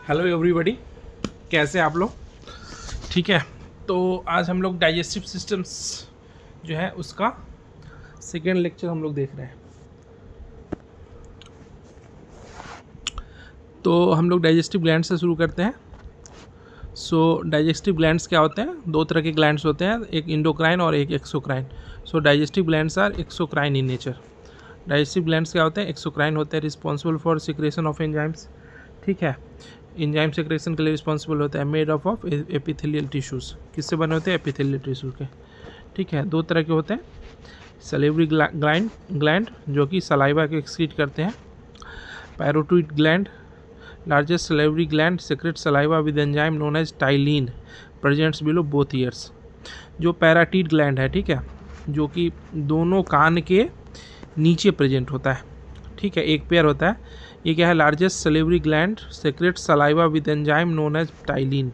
Hello everybody, कैसे आप लोग? ठीक है, तो आज हम लोग डाइजेस्टिव सिस्टम्स जो है उसका सेकेंड लेक्चर हम लोग देख रहे हैं। तो हम लोग डाइजेस्टिव ग्लैंड से शुरू करते हैं। डाइजेस्टिव ग्लैंड्स क्या होते हैं? दो तरह के ग्लैंड्स होते हैं, एक इंडोक्राइन और एक exocrine. Digestive glands are exocrine in nature. Digestive glands क्या होते हैं? एक्सोक्राइन होते हैं, responsible for secretion of enzymes. ठीक है, एंजाइम सेक्रेशन के लिए रिस्पॉन्सिबल होता है। Made of epithelial tissues. किससे बने होते हैं? एपिथेलियल टिश्यू के। ठीक है, दो तरह के होते हैं। सलेवरी ग्लैंड जो कि सलाइवा के एक्सक्रीट करते हैं। Parotid gland, largest salivary gland, secrete saliva with enzyme known as ptyalin, presents below both ears. जो पैराटिड ग्लैंड है, ठीक है, जो कि दोनों कान के नीचे प्रेजेंट होता है। ठीक है, एक पेयर होता है। ये क्या है? Largest salivary gland, secrete saliva with enzyme known as ptyalin.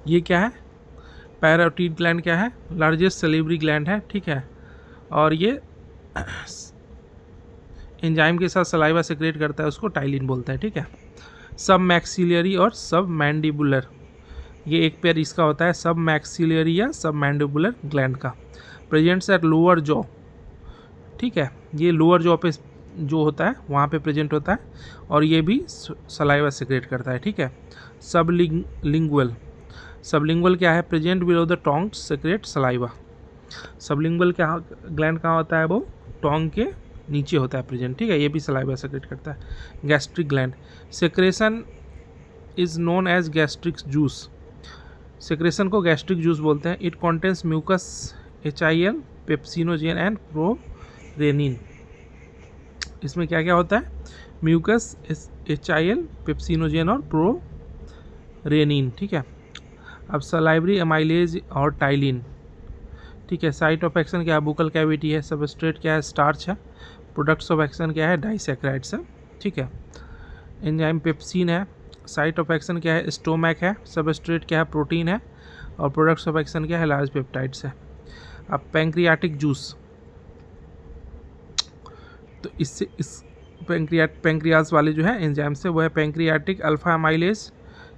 ये क्या है? पैराटिड ग्लैंड क्या है? लार्जेस्ट सलेवरी ग्लैंड है। ठीक है, और ये एंजाइम के साथ सलाइवा सेक्रेट करता है, उसको टाइलिन बोलते हैं। ठीक है, सब मैक्सिलरी और सब मैंडिबुलर, ये एक पेयर इसका होता है। सब मैक्सिलरी या सब मैंडिबुलर ग्लैंड का प्रेजेंट्स एट लोअर जॉ। ठीक है, ये लोअर जॉ पे जो होता है वहाँ पे प्रेजेंट होता है, और ये भी सलाइवा सेक्रेट करता है। ठीक है, सबलिंगुअल क्या है? Present below the tongue, secrete saliva. Sublingual क्या ग्लैंड कहाँ होता है? वो टोंग के नीचे होता है प्रेजेंट। ठीक है, ये भी सलाइवा सेक्रेट करता है। Gastric gland, secretion is known as gastric juice. Secretion को गैस्ट्रिक जूस बोलते हैं। It contains mucus, HIL, pepsinogen and prorennin. इसमें क्या क्या होता है? म्यूकस, HIL, पेप्सिनोजेन और प्रोरेनिन। ठीक है, अब सलाइवरी एमाइलेज और टाइलिन। ठीक है, साइट ऑफ एक्शन क्या है? बुकल कैविटी है। सबस्ट्रेट क्या है? स्टार्च है। प्रोडक्ट्स ऑफ एक्शन क्या है? डाइसैकेराइड्स है। ठीक है, एंजाइम पेप्सिन है। साइट ऑफ एक्शन क्या है? स्टोमैक है। सबस्ट्रेट क्या है? प्रोटीन है। और प्रोडक्ट्स ऑफ एक्शन क्या है? लार्ज पेप्टाइड्स है। अब पैंक्रियाटिक जूस, तो इससे इस पैंक्रियाज वाले जो है एंजाइम से, वो है पैंक्रियाटिक अल्फा एमाइलेज,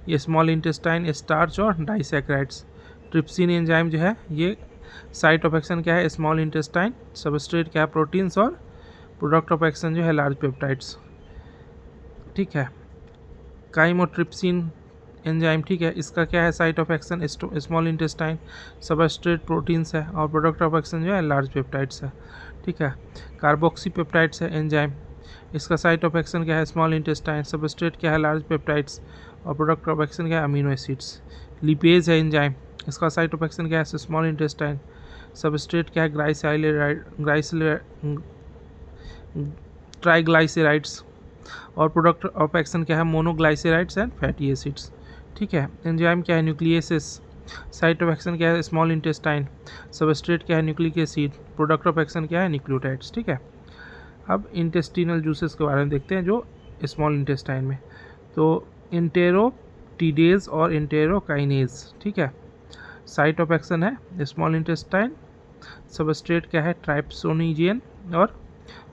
ये स्मॉल इंटेस्टाइन, स्टार्च और डाइसैकेराइड्स। ट्रिप्सिन एंजाइम जो है, ये साइट ऑफ एक्शन क्या है? Small intestine. सबस्ट्रेट क्या है? प्रोटीन्स। और प्रोडक्ट ऑफ एक्शन जो है लार्ज पेप्टाइड्स। ठीक है, काइमोट्रिप्सिन एंजाइम, ठीक है, इसका क्या है? Site of action small intestine, substrate proteins है, और प्रोडक्ट ऑफ एक्शन जो है लार्ज पेप्टाइड्स है। ठीक है, कार्बोक्सी पेप्टाइड्स है एंजाइम, इसका साइट ऑफ एक्शन क्या है? स्मॉल इंटेस्टाइन, सबस्ट्रेट क्या है? लार्ज पेप्टाइड्स, और प्रोडक्ट ऑफ एक्शन क्या है? Amino acids. लिपेज है एंजाइम, इसका साइट ऑफ एक्शन क्या है? स्मॉल इंटेस्टाइन, सबस्ट्रेट क्या है? ट्राइग्लाइसराइड्स, और प्रोडक्ट ऑफ एक्शन क्या है? मोनोग्लाइसराइड्स एंड फैटी एसिड्स। ठीक है, एंजाइम क्या है? न्यूक्लियसिस, साइट ऑफ एक्शन क्या है? स्मॉल इंटेस्टाइन, सबस्ट्रेट क्या है? Nucleic acid, product of action क्या है? न्यूक्लियोटाइड्स। ठीक है, अब इंटेस्टिनल जूसेस के बारे में देखते हैं जो स्मॉल इंटेस्टाइन में। तो इंटेरोटिडेज और इंटेरोकाइनेज। ठीक है, साइट ऑफ एक्शन है स्मॉल इंटेस्टाइन, सबस्ट्रेट क्या है? ट्राइप्सोनिजेन, और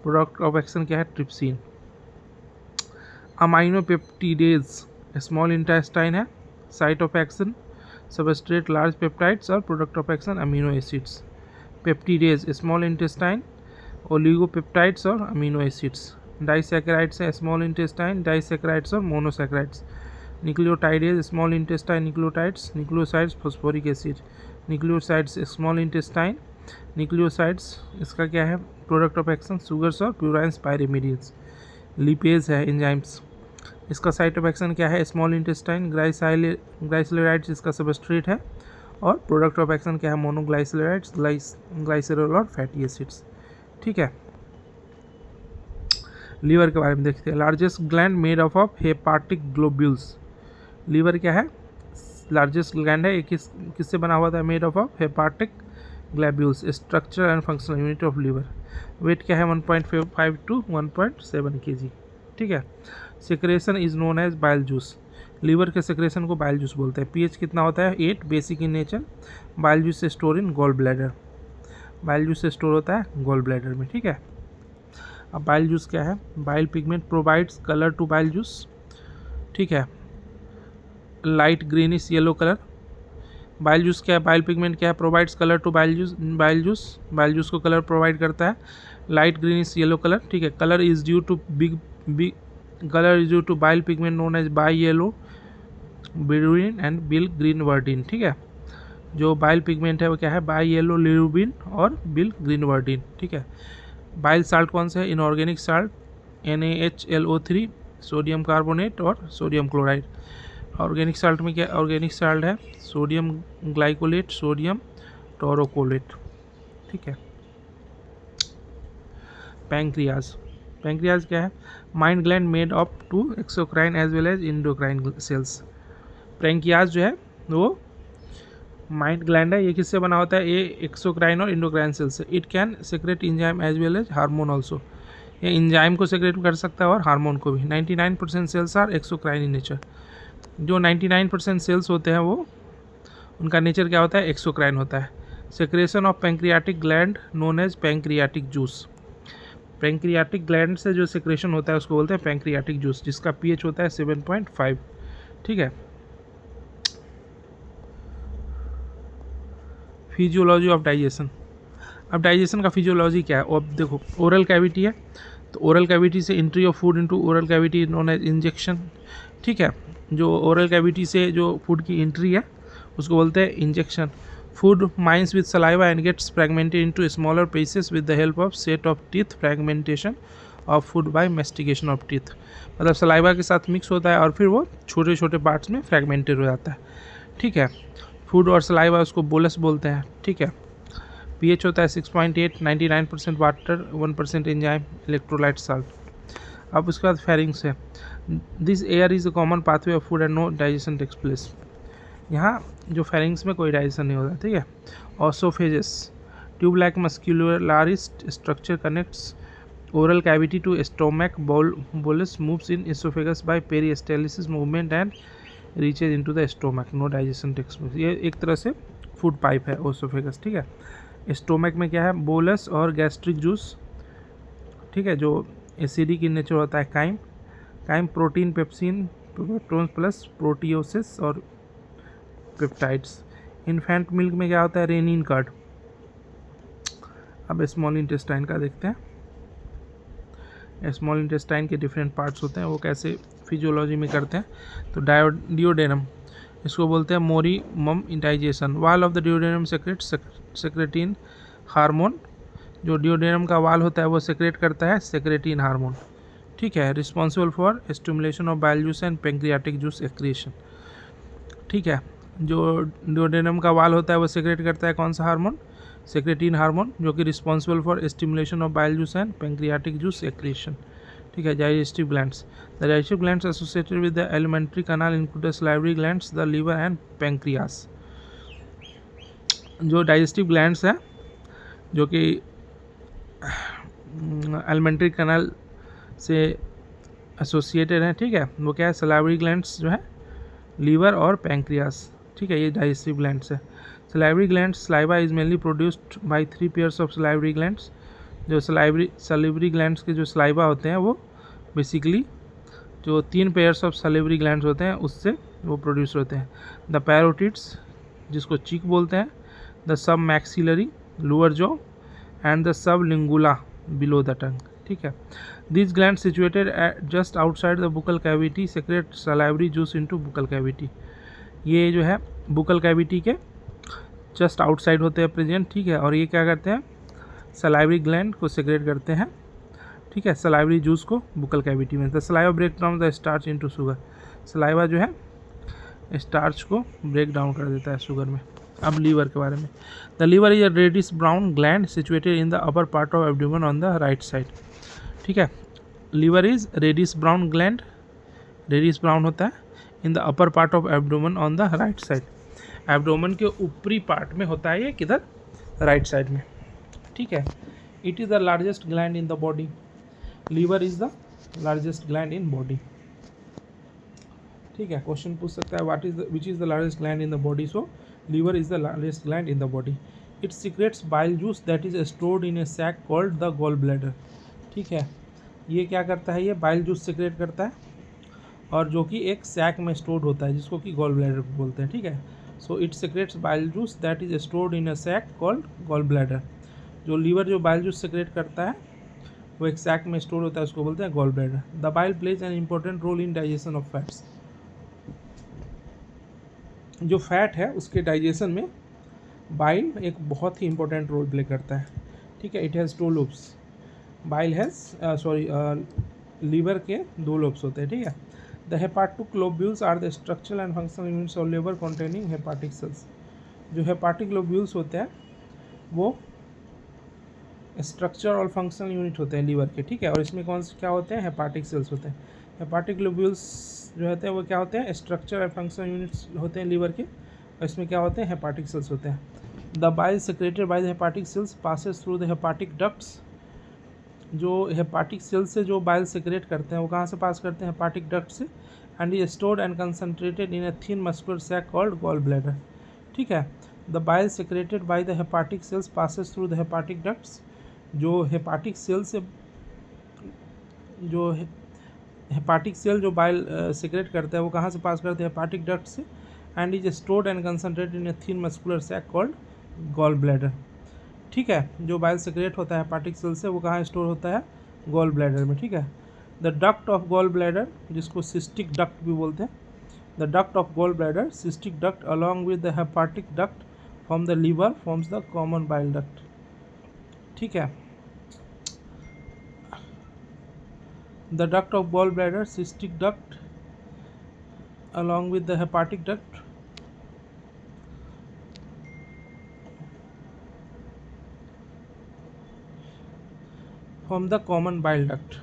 प्रोडक्ट ऑफ एक्शन क्या है? ट्रिप्सिन। अमाइनोपेप्टिडेज स्मॉल इंटेस्टाइन है, site of action substrate large peptides, और product of action amino acids. Peptidase small intestine, oligopeptides और अमीनो एसिड्स। डाइसैकेराइड्स है स्मॉल इंटेस्टाइन, डाइसैकेराइड्स और monosaccharides. Nucleotidase small intestine, nucleotides, nucleosides, phosphoric acid. Nucleosides small intestine, nucleosides, इसका क्या है? Product of action sugars और प्यूराइन्स pyrimidines. Lipase है enzymes, इसका site of action क्या है? स्मॉल इंटेस्टाइन, ग्लाइसोलाइड्स इसका सबस्ट्रेट है, और प्रोडक्ट ऑफ एक्शन क्या है? मोनोग्लाइसोलाइड्स, ग्लाइसरॉल और फैटी एसिड्स। ठीक है, लीवर के बारे में देखते हैं। Largest gland made of hepatic globules. Liver क्या है? लार्जेस्ट ग्लैंड है, किससे बना हुआ था? Made of hepatic globules. Structure and functional unit of liver. Weight क्या है? 1.5 to 1.7 kg। ठीक है, secretion is known as bile juice. Liver के सेक्रेशन को बाइल जूस बोलते हैं। पीएच कितना होता है? 8, basic in nature. Bile juice से store in gall bladder, bile juice से स्टोर होता है गॉल ब्लैडर में। ठीक है, अब बाइल जूस क्या है? Bile pigment provides colour to bile juice. ठीक है, light greenish yellow colour. Bile juice क्या है, बाइल पिगमेंट क्या है, provides colour to bile juice, bile juice को कलर प्रोवाइड करता है, लाइट ग्रीनिश येलो कलर। ठीक है, colour is due to colour is due to bile pigment known as by yellow bilirubin and bile green verdin. ठीक है, जो bile pigment है वो क्या है, बाई येलो लिरुबिन और बिल ग्रीन वर्डिन। ठीक है, बाइल साल्ट कौन सा है, inorganic salt NaHLO3, sodium carbonate और सोडियम क्लोराइड। ऑर्गेनिक साल्ट में क्या, ऑर्गेनिक साल्ट है सोडियम ग्लाइकोलेट, सोडियम टोरोकोलेट। ठीक है, पैंक्रियाज, पैंक्रियाज क्या है, mixed gland made up to exocrine as well as endocrine cells. Pancreas जो है वो माइंड ग्लैंड है, ये किससे बना होता है, ये एक्सोक्राइन और इंडोक्राइन सेल से। It can secrete enzyme as well as hormone also, ये इंजाइम को सेक्रेट कर सकता है और हार्मोन को भी। 99% cells are exocrine in nature, जो 99% सेल्स होते हैं वो उनका नेचर क्या होता है, एक्सोक्राइन होता है। Secretion of pancreatic gland known as pancreatic juice, pancreatic gland से जो सेक्रेशन होता है उसको बोलते हैं पैंक्रियाटिक जूस, जिसका pH होता है 7.5। ठीक है, फिजियोलॉजी ऑफ डाइजेशन। अब डाइजेशन का फिजियोलॉजी क्या है, अब देखो ओरल कैविटी है, तो ओरल कैविटी से entry of food into oral cavity known as ingestion. ठीक है, जो ओरल कैविटी से जो फूड की एंट्री है उसको बोलते हैं ingestion. Food mixes with saliva and gets fragmented into smaller pieces with the help of set of teeth, fragmentation of food by mastication of teeth. मतलब सलाइवा के साथ मिक्स होता है और फिर वो छोटे छोटे पार्ट्स में फ्रैगमेंटेड हो जाता है। ठीक है, फूड और सलाइवा उसको बोलस बोलते हैं। ठीक है, pH होता है 6.8, 99% वाटर, 1% एंजाइम, इलेक्ट्रोलाइट साल्ट। अब उसके बाद फेरिंग्स है, this air is a common pathway of food and no digestion takes place. यहाँ जो फेरिंग्स में कोई डाइजेशन नहीं होता। ठीक है, oesophagus, tube like muscularis structure connects oral cavity to stomach, bolus moves in oesophagus by peristalsis movement and reaches into the stomach, no digestion takes place. ये एक तरह से फूड पाइप है ओसोफेगस। ठीक है, स्टोमक में क्या है, बोलस और गैस्ट्रिक जूस। ठीक है, जो एसिडिक इन नेचर होता है, chyme protein, pepsin, protons plus proteoses और पेप्टाइड्स। इन्फेंट मिल्क में क्या होता है, रेनिन कर्ड। अब स्मॉल इंटेस्टाइन का देखते हैं, स्मॉल इंटेस्टाइन के डिफरेंट पार्ट्स होते हैं, वो कैसे फिजियोलॉजी में करते हैं। तो डियोडेनम, इसको बोलते हैं मोरी मम digestion. Wall of the duodenum secretin hormone, जो डियोडेनम का वाल होता है वो सेक्रेट करता है सेक्रेटिन हार्मोन। ठीक है, responsible for stimulation of bile juice and pancreatic juice secretion. ठीक है, जो डियोडेनम का वाल होता है वो सेक्रेट करता है कौन सा हार्मोन, सेक्रेटिन हार्मोन, जो कि responsible for stimulation of bile juice and pancreatic juice secretion. ठीक है, digestive glands, the digestive glands associated with the alimentary canal include salivary glands, the liver and pancreas. जो digestive glands हैं जो कि alimentary canal से associated हैं, ठीक है, वो क्या है, सलाइवरी ग्लैंड्स जो है, लीवर और पैंक्रियास। ठीक है, ये डाइजेस्टिव ग्लैंड्स है। Salivary glands, saliva is mainly produced by 3 pairs of salivary glands. जो सलाइवरी ग्लैंड्स के जो सलाइवा होते हैं वो बेसिकली जो 3 पेयर्स ऑफ सलाइवरी ग्लैंड्स होते हैं उससे वो प्रोड्यूस होते हैं। द पैरोटिड्स, जिसको चीक बोलते हैं, the submaxillary lower jaw and the sublingual below the tongue. ठीक है, this gland situated just outside the buccal cavity secrete salivary juice into buccal cavity. ये जो है बुकल कैविटी के जस्ट आउटसाइड होते हैं प्रेजेंट। ठीक है, और ये क्या करते हैं, सलाइवरी ग्लैंड को सेक्रेट करते हैं। ठीक है, सलाइवरी जूस को बुकल कैविटी में। The saliva break down the starch into sugar, saliva जो है स्टार्च को ब्रेक डाउन कर देता है शुगर में। अब लीवर के बारे में, the liver is a reddish brown gland situated in the upper part of abdomen on the right side. ठीक है, liver is reddish brown gland, reddish brown होता है in the upper part of abdomen on the right side. Abdomen के ऊपरी part में होता है ये, किधर, राइट साइड में। ठीक है, it is the largest gland in the body, liver is the largest gland in body. ठीक है, क्वेश्चन पूछ सकता है what is which is the largest gland in the body. So liver is the largest gland in the body. It secretes bile juice that is stored in a sac called the gall bladder. ठीक है, ये क्या करता है, ये bile juice secrete करता है और जो कि एक सैक में स्टोर्ड होता है जिसको कि गॉल ब्लैडर बोलते हैं, ठीक है। So it secretes bile juice that is stored in a sac called gall bladder. जो लीवर जो बाइल जूस सेक्रेट करता है वो एक सैक में स्टोर होता है, उसको बोलते हैं gall bladder. The bile plays an important role in digestion of fats. जो फैट है उसके डाइजेशन में बाइल एक बहुत ही इंपॉर्टेंट रोल प्ले करता है, ठीक है। It has 2 lobes. Bile has liver के 2 लोब्स होते हैं, ठीक है। The hepatic lobules are the structural and functional units of liver containing hepatic cells. जो हेपाटिक लोब्यूल्स होते हैं वो स्ट्रक्चर और फंक्शनल यूनिट होते हैं लीवर के, ठीक है। और इसमें कौन से क्या होते हैं, हेपाटिक सेल्स होते हैं। हेपाटिक लोब्यूल्स जो होते हैं वो क्या होते हैं, स्ट्रक्चर और फंक्शनल यूनिट्स होते हैं लीवर के, और इसमें क्या होते हैं, हेपाटिक सेल्स होते हैं। The bile secreted by the hepatic cells passes through the hepatic ducts. जो हेपाटिक सेल्स से जो बाइल सेक्रेट करते हैं वो कहाँ से पास करते हैं, हेपाटिक डक्ट से, and is stored and concentrated in a thin muscular sac called gall bladder, ठीक है। The bile secreted by the hepatic cells passes through the hepatic ducts. जो हेपाटिक सेल से जो हेपाटिक सेल जो bile secrete करता है वो कहाँ से पास करते हैं, हेपाटिक डक्ट से, and is stored and concentrated in a thin muscular sac called gall bladder, ठीक है। जो बाइल सेक्रेट होता है हेपाटिक सेल से वो कहाँ स्टोर होता है, गॉल ब्लैडर में, ठीक है। The duct of gall bladder, जिसको सिस्टिक डक्ट भी बोलते हैं, the duct of gall bladder cystic duct along with the hepatic duct from the liver forms the common bile duct, ठीक है। The duct of gall bladder cystic duct along with the hepatic duct from the common bile duct,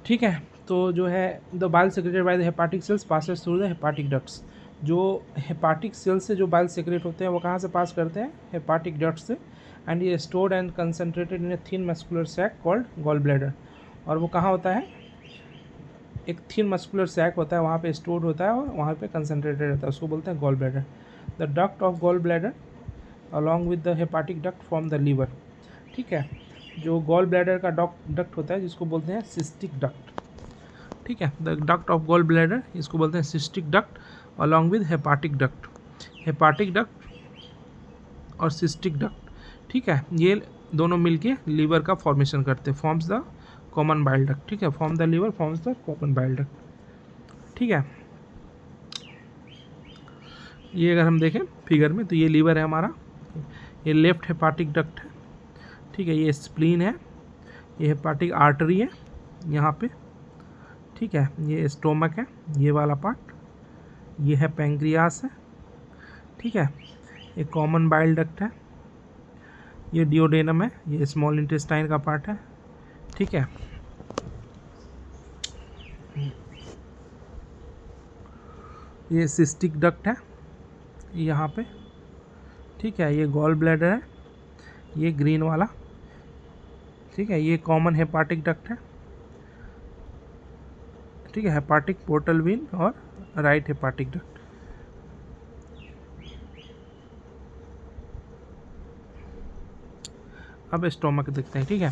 ठीक है। तो जो है the bile secreted by the hepatic cells passes through the hepatic ducts. जो hepatic cells से जो bile secret होते हैं वो कहाँ से पास करते हैं, हेपाटिक डक्ट से, एंड ये stored and concentrated in a thin muscular sac called gall bladder. और वो कहाँ होता है, एक थिन मस्कुलर सैक होता है वहाँ पे स्टोर्ड होता है और वहाँ पे कंसनट्रेटेड रहता है, उसको बोलते हैं gall bladder. The duct of gall bladder along with the hepatic duct from the liver, ठीक है। जो गॉल ब्लैडर का डक्ट होता है जिसको बोलते हैं सिस्टिक डक्ट, ठीक है। The duct of gall bladder इसको बोलते हैं cystic duct along with hepatic duct. Hepatic duct और सिस्टिक डक्ट, ठीक है, ये दोनों मिलके लीवर का फॉर्मेशन करते हैं, forms the common bile duct, ठीक है। Form the liver forms the common bile duct, ठीक है। ये अगर हम देखें फिगर में तो ये लीवर है हमारा, ये लेफ्ट हेपाटिक डक्ट है, ठीक है। ये स्प्लीन है, ये हेपाटिक आर्टरी है यहाँ पे, ठीक है। ये स्टोमक है, ये वाला पार्ट, ये है पैंक्रियास है, ठीक है। ये कॉमन बाइल डक्ट है, ये डिओडेनम है, ये स्मॉल इंटेस्टाइन का पार्ट है, ठीक है। ये सिस्टिक डक्ट है यहाँ पे, ठीक है। ये गॉल ब्लैडर है, ये ग्रीन वाला, ठीक है। ये कॉमन हेपाटिक डक्ट है, ठीक है, हेपाटिक पोर्टल वेन और राइट हेपाटिक डक्ट। अब स्टोमक देखते हैं, ठीक है।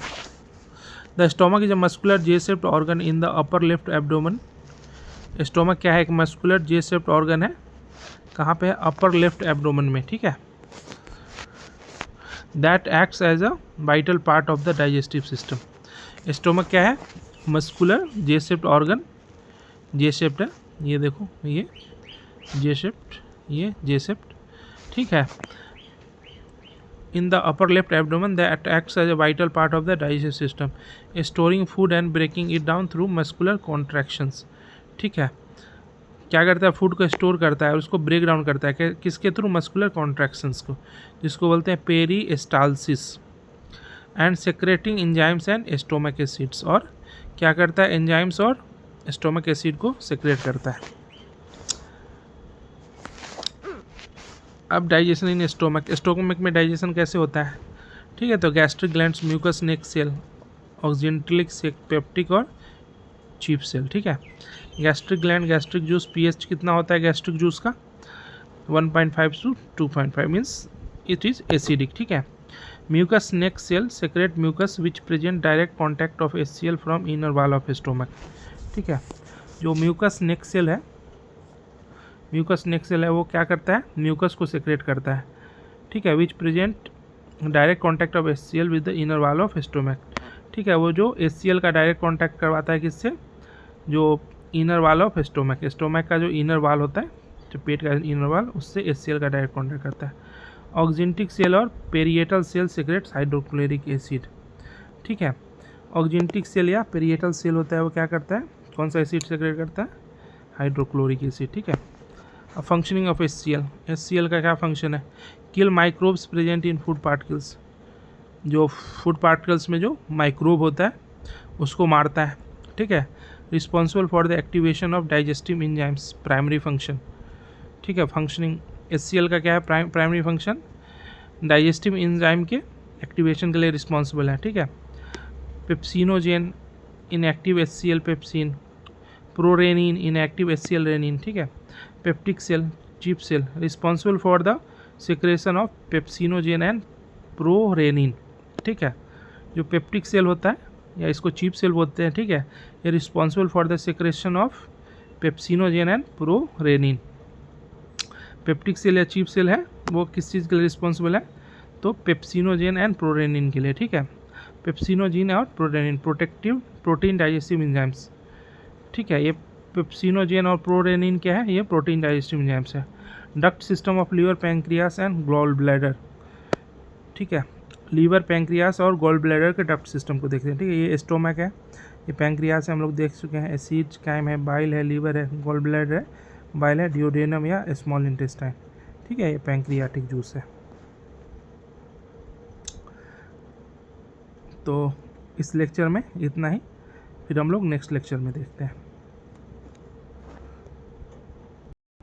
The stomach is a muscular J shaped organ in the upper left abdomen. Stomach क्या है, एक मस्कुलर जे शेप्ड ऑर्गन है, कहाँ पे है, अपर लेफ्ट एब्डोमेन में, ठीक है। That acts as a vital part of the digestive system. Stomach क्या है, muscular J shaped organ, J shaped है, ये देखो ये जे शेप्ड, ये जे शेप्ड, ठीक है। in the upper left abdomen that acts as a vital part of the digestive system, storing food and breaking it down through muscular contractions, ठीक है। क्या करता है, फूड को स्टोर करता है और उसको ब्रेक डाउन करता है, किसके थ्रू, मस्कुलर कॉन्ट्रैक्शंस को, जिसको बोलते हैं peristalsis, and secreting enzymes and stomach acids. और क्या करता है, एंजाइम्स और स्टोमक एसिड को सेक्रेट करता है। अब डाइजेशन इन स्टोमक, स्टोमक में डाइजेशन कैसे होता है, ठीक है। तो gastric glands, mucus neck cell, oxyntic peptic और चीफ सेल, ठीक है। Gastric gland, gastric juice, pH कितना होता है गैस्ट्रिक जूस का, 1.5 to 2.5 means it is acidic, ठीक है। Mucus neck cell secrete mucus which prevent direct contact of HCl from inner wall of stomach. ठीक है, जो म्यूकस नेक सेल है, म्यूकस नेक सेल है वो क्या करता है, म्यूकस को सेक्रेट करता है। ठीक है, विच prevent direct contact of HCl with the inner wall of stomach. ठीक है, वो जो HCl का डायरेक्ट कॉन्टैक्ट करवाता है किससे, जो inner wall of stomach, stomach का जो इनर वॉल होता है, जो पेट का इनर वॉल, उससे HCl का डायरेक्ट कॉन्टैक्ट करता है। ऑक्जेंटिक सेल और parietal cell secretes hydrochloric acid. ठीक है, ऑक्जेंटिक सेल या पेरिएटल सेल होता है वो क्या करता है, कौन सा एसिड सेक्रेट करता है, हाइड्रोक्लोरिक एसिड। ठीक है, अब फंक्शनिंग ऑफ HCl, HCl का क्या फंक्शन है, kill microbes present in food particles, जो फूड पार्टिकल्स में जो माइक्रोब होता है उसको मारता है। ठीक है, responsible for the activation of digestive enzymes, primary function. ठीक है, फंक्शनिंग HCl का क्या है, प्राइमरी फंक्शन डाइजेस्टिव एंजाइम के एक्टिवेशन के लिए रिस्पॉन्सिबल है। ठीक है, pepsinogen inactive HCl pepsin, prorennin inactive HCl rennin. ठीक है, peptic cell chief cell responsible for the secretion of pepsinogen and prorennin. ठीक है, जो पेप्टिक सेल होता है या इसको चीप सेल बोलते हैं, ठीक है, ये responsible for the secretion of pepsinogen and prorennin. Peptic cell या चीप सेल है वो किस चीज़ के लिए रिस्पॉन्सिबल है, तो पेप्सिनोजेन एंड प्रोरेनिन के लिए। ठीक है, पेप्सिनोजेन और prorennin protective protein digestive enzymes. ठीक है, ये पेप्सिनोजेन और प्रोरेनिन क्या है, ये प्रोटीन डाइजेस्टिव एंजाइम्स है। Duct system of liver pancreas and gall bladder. ठीक है, लीवर पैंक्रियास और गॉल ब्लैडर के डक्ट सिस्टम को देखते हैं। ठीक है, ये स्टोमक है, ये पैंक्रियास है, हम लोग देख चुके हैं, एसिड काइम है, बाइल है, लीवर है, गॉल ब्लैडर है, बाइल है, डिओडेनम या स्मॉल इंटेस्टाइन। ठीक है, ये पैंक्रियाटिक जूस है। तो इस लेक्चर में इतना ही, फिर हम लोग नेक्स्ट लेक्चर में देखते हैं।